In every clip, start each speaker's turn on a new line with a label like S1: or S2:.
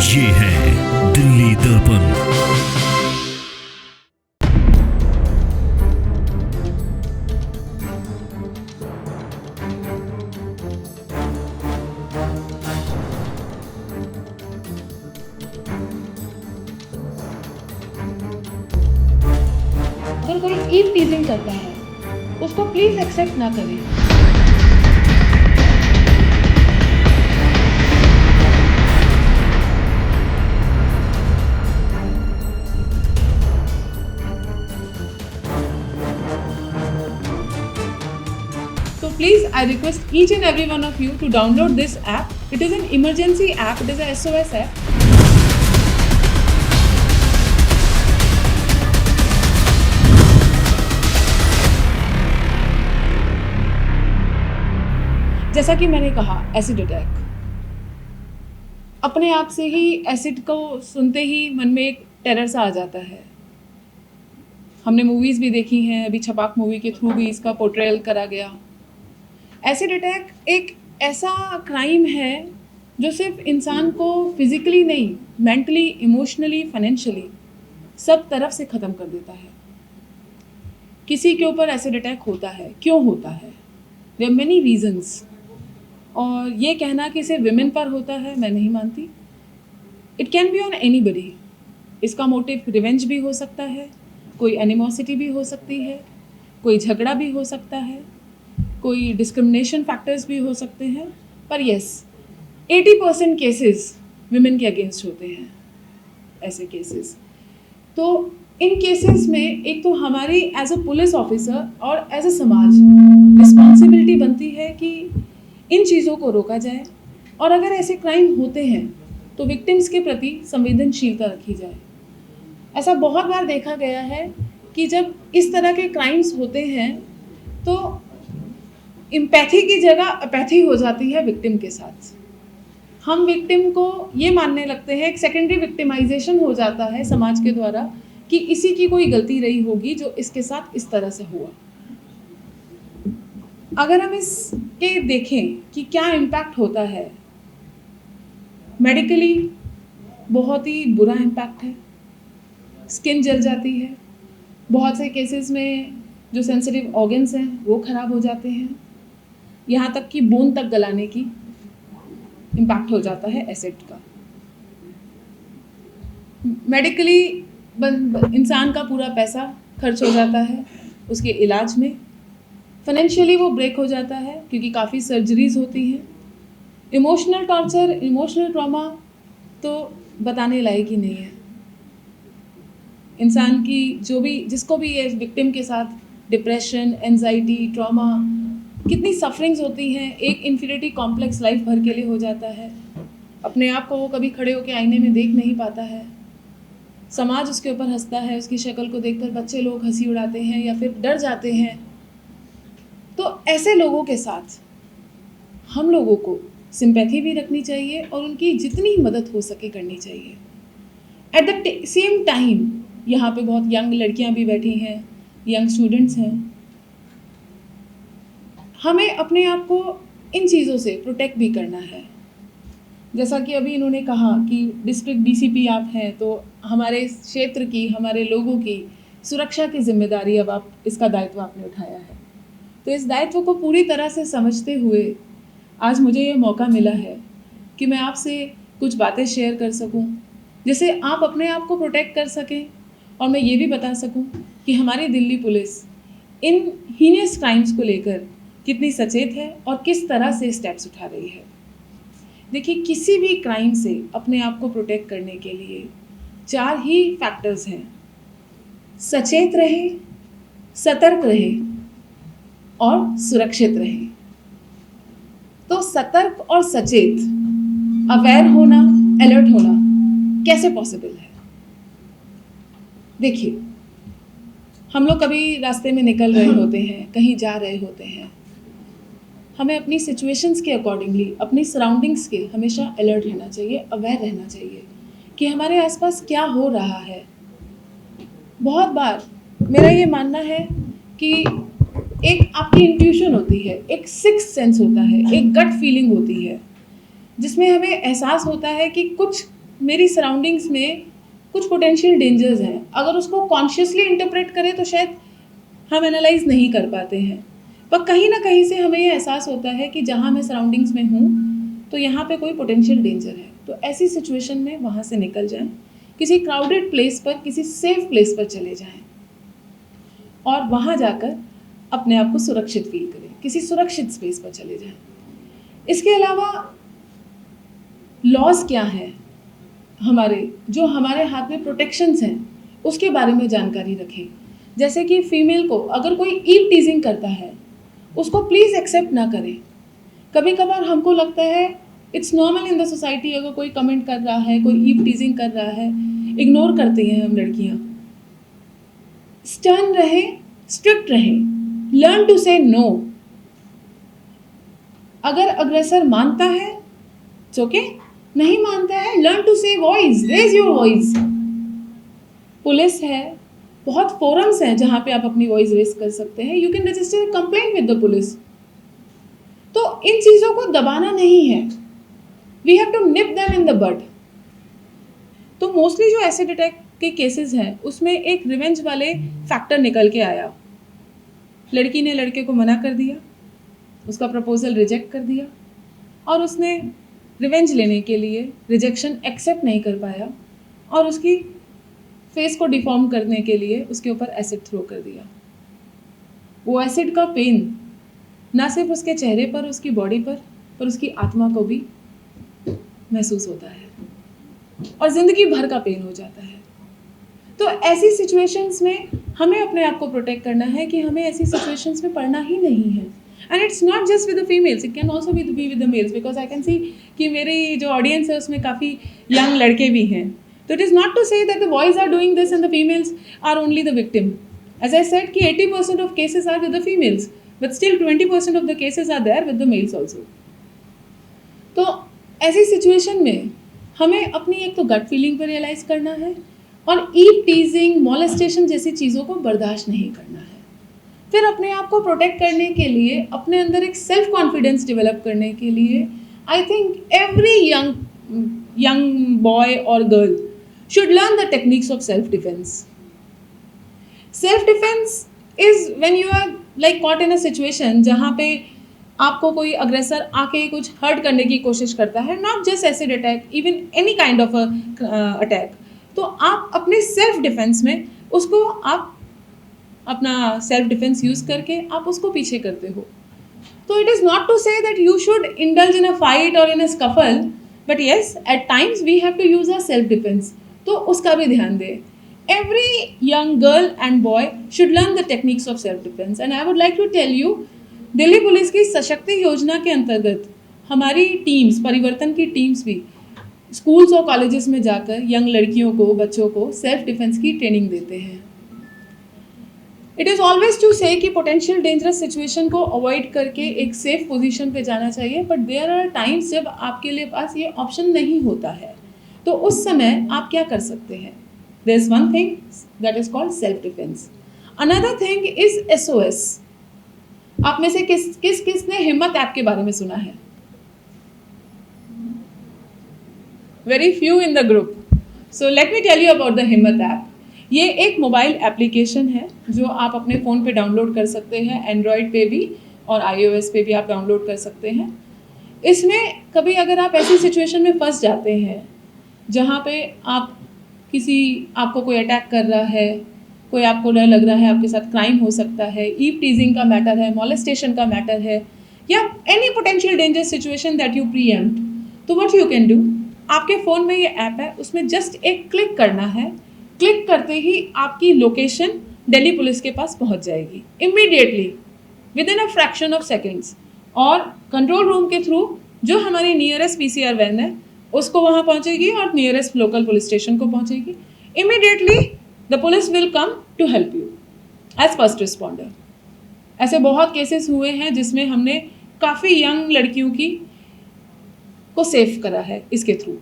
S1: ये है दिल्ली दर्पण।
S2: अगर कोई ईव टीजिंग करता है उसको प्लीज एक्सेप्ट ना करें। So please, I request each and every one of you to download this app. It is an emergency app. It is a SOS app. जैसा कि मैंने कहा, एसिड अटैक, अपने आप से ही एसिड को सुनते ही मन में एक टेरर सा आ जाता है। हमने मूवीज़ भी देखी हैं, अभी छपाक मूवी के थ्रू भी इसका पोर्ट्रेयल करा गया। एसिड अटैक एक ऐसा क्राइम है जो सिर्फ इंसान को फिजिकली नहीं, मेंटली, इमोशनली, फाइनेंशियली सब तरफ से ख़त्म कर देता है। किसी के ऊपर एसिड अटैक होता है, क्यों होता है? There are many reasons. और ये कहना कि सिर्फ विमेन पर होता है, मैं नहीं मानती। It can be on anybody. इसका मोटिव रिवेंज भी हो सकता है, कोई एनिमोसिटी भी हो सकती है, कोई झगड़ा भी हो सकता है, कोई डिस्क्रिमिनेशन फैक्टर्स भी हो सकते हैं। पर यस, 80% केसेस विमेन के अगेंस्ट होते हैं, ऐसे केसेस। तो इन केसेस में एक तो हमारी एज अ पुलिस ऑफिसर और एज अ समाज रिस्पॉन्सिबिलिटी बनती है कि इन चीज़ों को रोका जाए, और अगर ऐसे क्राइम होते हैं तो विक्टिम्स के प्रति संवेदनशीलता रखी जाए। ऐसा बहुत बार देखा गया है कि जब इस तरह के क्राइम्स होते हैं तो एम्पैथी की जगह अपैथी हो जाती है विक्टिम के साथ। हम विक्टिम को ये मानने लगते हैं, एक सेकेंडरी विक्टिमाइजेशन हो जाता है समाज के द्वारा कि इसी की कोई गलती रही होगी जो इसके साथ इस तरह से हुआ। अगर हम इसके देखें कि क्या इम्पैक्ट होता है, मेडिकली बहुत ही बुरा इम्पैक्ट है। स्किन जल जाती है, बहुत से केसेस में जो सेंसिटिव ऑर्गन्स हैं वो खराब हो जाते हैं, यहाँ तक कि बोन तक गलाने की इम्पैक्ट हो जाता है एसिड का। मेडिकली इंसान का पूरा पैसा खर्च हो जाता है उसके इलाज में। फाइनेंशियली वो ब्रेक हो जाता है क्योंकि काफ़ी सर्जरीज होती हैं। इमोशनल टॉर्चर, इमोशनल ट्रॉमा तो बताने लायक ही नहीं है। इंसान की जिसको भी ये विक्टिम के साथ डिप्रेशन, एंजाइटी, ट्रॉमा, कितनी सफरिंग्स होती हैं। एक इन्फीरियरिटी कॉम्प्लेक्स लाइफ भर के लिए हो जाता है। अपने आप को वो कभी खड़े होकर आईने में देख नहीं पाता है। समाज उसके ऊपर हंसता है, उसकी शक्ल को देखकर बच्चे लोग हंसी उड़ाते हैं या फिर डर जाते हैं। तो ऐसे लोगों के साथ हम लोगों को सिंपैथी भी रखनी चाहिए और उनकी जितनी मदद हो सके करनी चाहिए। एट द सेम टाइम यहाँ पे बहुत यंग लड़कियाँ भी बैठी हैं, यंग स्टूडेंट्स हैं। हमें अपने आप को इन चीज़ों से प्रोटेक्ट भी करना है। जैसा कि अभी इन्होंने कहा कि डिस्ट्रिक्ट डीसीपी आप हैं, तो हमारे क्षेत्र की, हमारे लोगों की सुरक्षा की जिम्मेदारी अब इसका दायित्व आपने उठाया है। तो इस दायित्व को पूरी तरह से समझते हुए आज मुझे ये मौका मिला है कि मैं आपसे कुछ बातें शेयर कर सकूं, जिससे आप अपने आप को प्रोटेक्ट कर सकें और मैं ये भी बता सकूं कि हमारी दिल्ली पुलिस इन हीनियस क्राइम्स को लेकर कितनी सचेत है और किस तरह से स्टेप्स उठा रही है। देखिए, किसी भी क्राइम से अपने आप को प्रोटेक्ट करने के लिए 4 ही फैक्टर्स हैं। सचेत रहे, सतर्क रहे और सुरक्षित रहे। तो सतर्क और सचेत, अवेयर होना, अलर्ट होना कैसे पॉसिबल है? देखिए, हम लोग कभी रास्ते में निकल रहे होते हैं, कहीं जा रहे होते हैं, हमें अपनी सिचुएशंस के अकॉर्डिंगली, अपनी सराउंडिंग्स के हमेशा अलर्ट रहना चाहिए, अवेयर रहना चाहिए कि हमारे आसपास क्या हो रहा है। बहुत बार मेरा ये मानना है कि एक आपकी इंट्यूशन होती है, एक सिक्स्थ सेंस होता है, एक गट फीलिंग होती है, जिसमें हमें एहसास होता है कि कुछ मेरी सराउंडिंग्स में कुछ पोटेंशियल डेंजर्स हैं, अगर उसको कॉन्शियसली इंटरप्रेट करें तो शायद हम एनालाइज नहीं कर पाते हैं, पर कहीं ना कहीं से हमें ये एहसास होता है कि जहाँ मैं सराउंडिंग्स में हूँ तो यहाँ पे कोई पोटेंशियल डेंजर है। तो ऐसी सिचुएशन में वहाँ से निकल जाएं, किसी क्राउडेड प्लेस पर, किसी सेफ प्लेस पर चले जाएं और वहाँ जाकर अपने आप को सुरक्षित फील करें, किसी सुरक्षित स्पेस पर चले जाएं। इसके अलावा लॉज क्या है हमारे, जो हमारे हाथ में प्रोटेक्शंस हैं, उसके बारे में जानकारी रखें। जैसे कि फीमेल को अगर कोई ईव टीजिंग करता है, उसको प्लीज़ एक्सेप्ट ना करें। कभी कभार हमको लगता है it's normal in the society, अगर कोई कमेंट कर रहा है, कोई ईव टीजिंग कर रहा है, इग्नोर करती हैं हम लड़कियां। स्टर्न रहें, स्ट्रिक्ट रहें, लर्न टू से नो। अगर अग्रेसर मानता है इट्स ओके, नहीं मानता है learn to say voice, raise your voice. Police है, बहुत फोरम्स हैं जहां पे आप अपनी वॉइस रेज कर सकते हैं। You can register complaint with the police. तो इन चीज़ों को दबाना नहीं है, we have to nip them in the bud. तो मोस्टली जो एसिड अटैक के केसेस हैं उसमें एक रिवेंज वाले फैक्टर निकल के आया। लड़की ने लड़के को मना कर दिया, उसका प्रपोजल रिजेक्ट कर दिया और उसने रिवेंज लेने के लिए रिजेक्शन एक्सेप्ट नहीं कर पाया और उसकी फेस को डिफॉर्म करने के लिए उसके ऊपर एसिड थ्रो कर दिया। वो एसिड का पेन ना सिर्फ उसके चेहरे पर, उसकी बॉडी पर उसकी आत्मा को भी महसूस होता है और ज़िंदगी भर का पेन हो जाता है। तो ऐसी सिचुएशंस में हमें अपने आप को प्रोटेक्ट करना है कि हमें ऐसी सिचुएशंस में पड़ना ही नहीं है। And it's not just with the females, it can also be with the mails, because I can see कि मेरी जो ऑडियंस है उसमें काफ़ी यंग लड़के भी हैं। तो it is not to say that the boys are doing this and the females are only the victim. As I said कि 80% of cases are with the females, but still 20% of the cases are there with the males also. तो ऐसी situation में हमें अपनी एक तो gut feeling पर realise करना है और ईव टीजिंग, मॉलेस्टेशन जैसी चीज़ों को बर्दाश्त नहीं करना है। फिर अपने आप को प्रोटेक्ट करने के लिए, अपने अंदर एक सेल्फ कॉन्फिडेंस डेवलप करने के लिए, I think every young boy और girl should learn the techniques of self defence. Self defence is when you are like caught in a situation जहाँ पे आपको कोई अग्रेसर आके कुछ हर्ट करने की कोशिश करता है, not just acid attack, even any kind of attack. तो आप अपने सेल्फ डिफेंस में उसको, आप अपना सेल्फ डिफेंस यूज़ करके आप उसको पीछे करते हो। तो it is not to say that you should indulge in a fight or in a scuffle, but yes at times we have to use a self defence. तो उसका भी ध्यान दें। Every young girl and boy should learn the techniques of self defence. And I would like to tell you, Delhi police की सशक्ति योजना के अंतर्गत हमारी टीम्स, परिवर्तन की टीम्स भी स्कूल्स और कॉलेजेस में जाकर यंग लड़कियों को, बच्चों को सेल्फ डिफेंस की ट्रेनिंग देते हैं। इट इज़ ऑलवेज टू से कि पोटेंशियल डेंजरस सिचुएशन को अवॉइड करके एक सेफ पोजीशन पे जाना चाहिए, बट देयर आर टाइम्स जब आपके लिए पास ये ऑप्शन नहीं होता है। तो उस समय आप क्या कर सकते हैं? There is one thing that is called self defence. Another thing is SOS। आप में से किसने हिम्मत ऐप के बारे में सुना है? Very few in the group. So let me tell you about the Himmat app. ये एक मोबाइल एप्लीकेशन है जो आप अपने फ़ोन पे डाउनलोड कर सकते हैं, एंड्रॉयड पे भी और iOS पे भी आप डाउनलोड कर सकते हैं। इसमें कभी अगर आप ऐसी सिचुएशन में फंस जाते हैं जहाँ पे आपको कोई अटैक कर रहा है, कोई आपको डर लग रहा है, आपके साथ क्राइम हो सकता है, ईव टीजिंग का मैटर है, मॉलेस्टेशन का मैटर है, या any potential dangerous situation that you pre-empt, तो व्हाट यू कैन डू, आपके फ़ोन में ये ऐप है, उसमें जस्ट एक क्लिक करना है। क्लिक करते ही आपकी लोकेशन दिल्ली पुलिस के पास पहुंच जाएगी immediately, with in a fraction of seconds. और कंट्रोल रूम के थ्रू जो हमारी नियरेस्ट PCR वैन है उसको वहाँ पहुँचेगी और नियरेस्ट लोकल पुलिस स्टेशन को पहुँचेगी। Immediately the police will come to help you as first responder. ऐसे बहुत केसेस हुए हैं जिसमें हमने काफ़ी यंग लड़कियों को सेव करा है इसके थ्रू।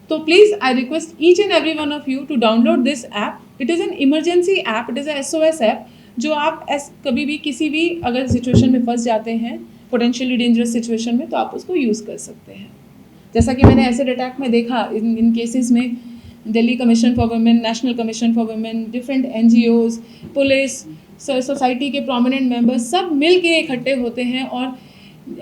S2: तो please I request each and every one of you to download this app. It is an emergency app, it is a SOS app, जो आप कभी भी किसी भी अगर सिचुएशन में फंस जाते हैं, पोटेंशियली डेंजरस सिचुएशन में, तो आप उसको यूज़ कर सकते हैं। जैसा कि मैंने एसिड अटैक में देखा, इन केसेस में Delhi commission for women, national commission for women, different NGOs, police, society के प्रोमिनेंट मेंबर्स सब मिल के इकट्ठे होते हैं और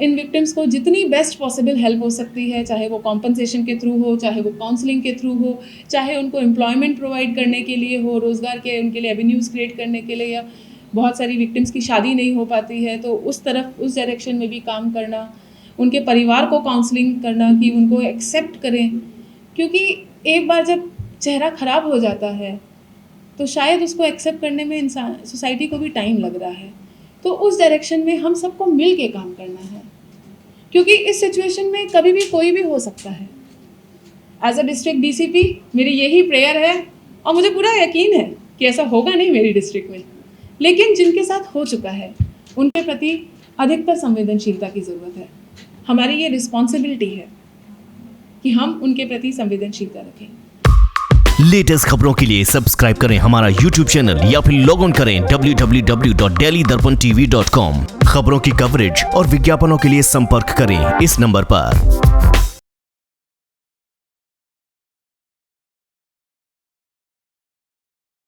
S2: इन विक्टिम्स को जितनी बेस्ट पॉसिबल हेल्प हो सकती है, चाहे वो कॉम्पनसेशन के थ्रू हो, चाहे वो काउंसलिंग के थ्रू हो, चाहे उनको एम्प्लॉयमेंट प्रोवाइड करने के लिए हो, रोज़गार के उनके लिए एवेन्यूज़ क्रिएट करने के लिए, या बहुत सारी विक्टिम्स की शादी नहीं हो पाती है तो उस तरफ, उस डायरेक्शन में भी काम करना, उनके परिवार को काउंसलिंग करना कि उनको एक्सेप्ट करें, क्योंकि एक बार जब चेहरा ख़राब हो जाता है तो शायद उसको एक्सेप्ट करने में इंसान, सोसाइटी को भी टाइम लग रहा है। तो उस डायरेक्शन में हम सबको मिल के काम करना है, क्योंकि इस सिचुएशन में कभी भी कोई भी हो सकता है। एज अ डिस्ट्रिक्ट DCP मेरी यही प्रेयर है, और मुझे पूरा यकीन है कि ऐसा होगा नहीं मेरी डिस्ट्रिक्ट में, लेकिन जिनके साथ हो चुका है उनके प्रति अधिकतर संवेदनशीलता की ज़रूरत है। हमारी ये रिस्पॉन्सिबिलिटी है कि हम उनके प्रति संवेदनशीलता रखें।
S1: लेटेस्ट खबरों के लिए सब्सक्राइब करें हमारा YouTube चैनल या फिर लॉग ऑन करें www.delhidarpantv.com। खबरों की कवरेज और विज्ञापनों के लिए संपर्क करें इस नंबर पर।